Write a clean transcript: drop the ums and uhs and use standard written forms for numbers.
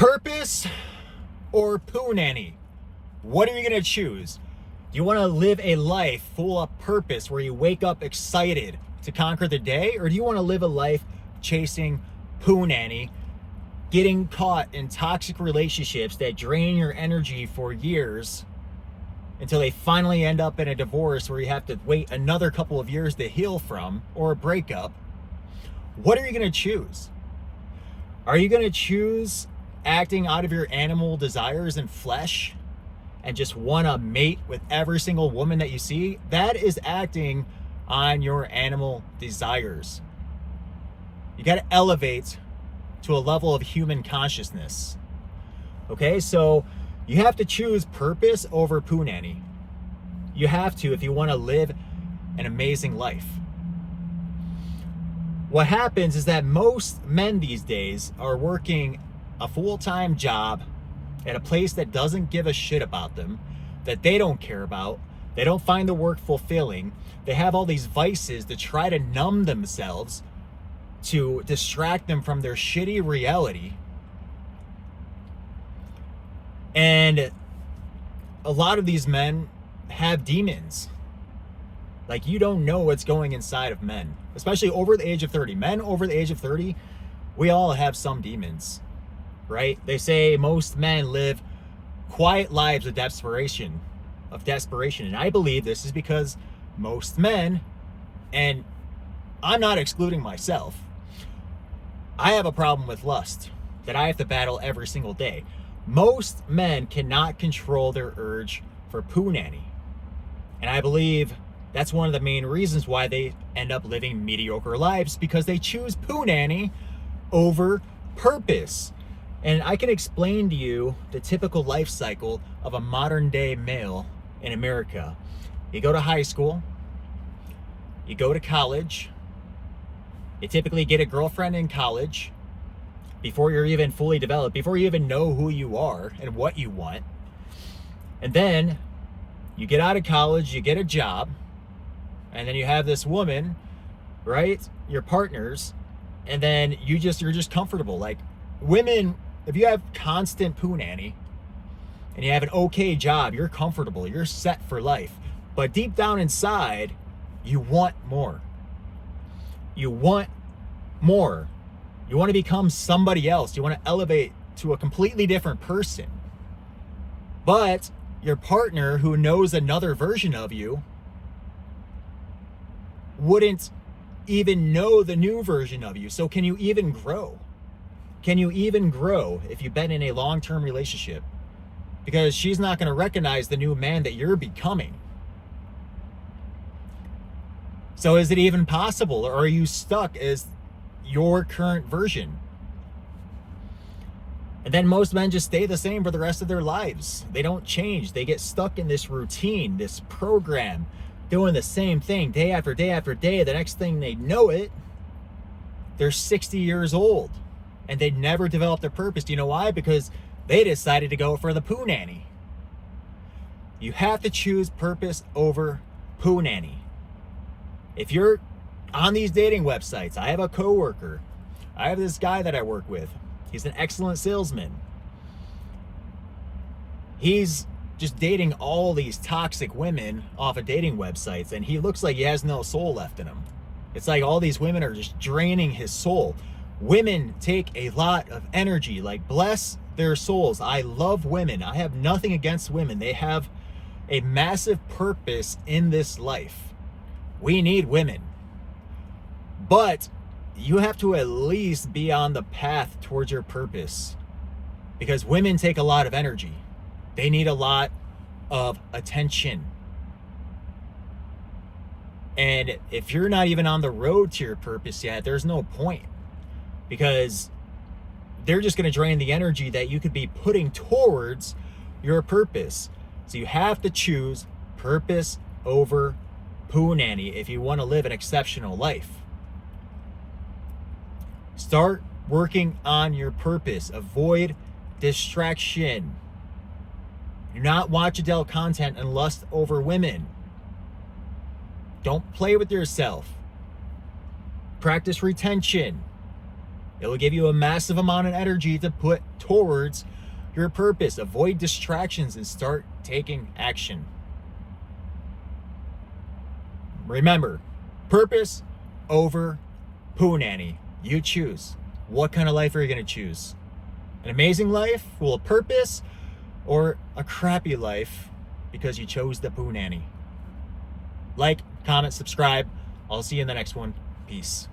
Purpose or poo nanny? What are you going to choose? Do you want to live a life full of purpose where you wake up excited to conquer the day? Or do you want to live a life chasing poo nanny, getting caught in toxic relationships that drain your energy for years until they finally end up in a divorce where you have to wait another couple of years to heal from, or a breakup? What are you going to choose? Are you going to choose acting out of your animal desires and flesh and just want to mate with every single woman that you see? That is acting on your animal desires. You got to elevate to a level of human consciousness. Okay, so you have to choose purpose over poo nanny. You have to if you want to live an amazing life. What happens is that most men these days are working a full-time job at a place that doesn't give a shit about them, that they don't care about. They don't find the work fulfilling. They have all these vices to try to numb themselves, to distract them from their shitty reality. And a lot of these men have demons. Like, you don't know what's going inside of men, especially over the age of 30. Men over the age of 30, we all have some demons, right? They say most men live quiet lives of desperation. And I believe this is because most men, and I'm not excluding myself, I have a problem with lust that I have to battle every single day. Most men cannot control their urge for poo nanny. And I believe that's one of the main reasons why they end up living mediocre lives, because they choose poo nanny over purpose. And I can explain to you the typical life cycle of a modern day male in America. You go to high school, you go to college, you typically get a girlfriend in college before you're even fully developed, before you even know who you are and what you want. And then you get out of college, you get a job, and then you have this woman, right? Your partners, and then you're just comfortable. Like, women, if you have constant poo nanny and you have an okay job, you're comfortable, you're set for life. But deep down inside, you want more. You want more. You want to become somebody else. You want to elevate to a completely different person. But your partner, who knows another version of you, wouldn't even know the new version of you. So can you even grow? Can you even grow if you've been in a long-term relationship? Because she's not going to recognize the new man that you're becoming. So is it even possible, or are you stuck as your current version? And then most men just stay the same for the rest of their lives. They don't change. They get stuck in this routine, this program, doing the same thing day after day after day. The next thing they know it, they're 60 years old and they never developed their purpose. Do you know why? Because they decided to go for the poo nanny. You have to choose purpose over poo nanny. If you're on these dating websites, I have a coworker. I have this guy that I work with. He's an excellent salesman. He's just dating all these toxic women off of dating websites, and he looks like he has no soul left in him. It's like all these women are just draining his soul. Women take a lot of energy. Like, bless their souls. I love women. I have nothing against women. They have a massive purpose in this life. We need women. But you have to at least be on the path towards your purpose, because women take a lot of energy. They need a lot of attention. And if you're not even on the road to your purpose yet, there's no point, because they're just going to drain the energy that you could be putting towards your purpose. So you have to choose purpose over poo nanny if you want to live an exceptional life. Start working on your purpose. Avoid distraction. Do not watch adult content and lust over women. Don't play with yourself. Practice retention. It will give you a massive amount of energy to put towards your purpose. Avoid distractions and start taking action. Remember, purpose over poo nanny. You choose. What kind of life are you going to choose? An amazing life full of purpose, or a crappy life because you chose the poo nanny? Like, comment, subscribe. I'll see you in the next one. Peace.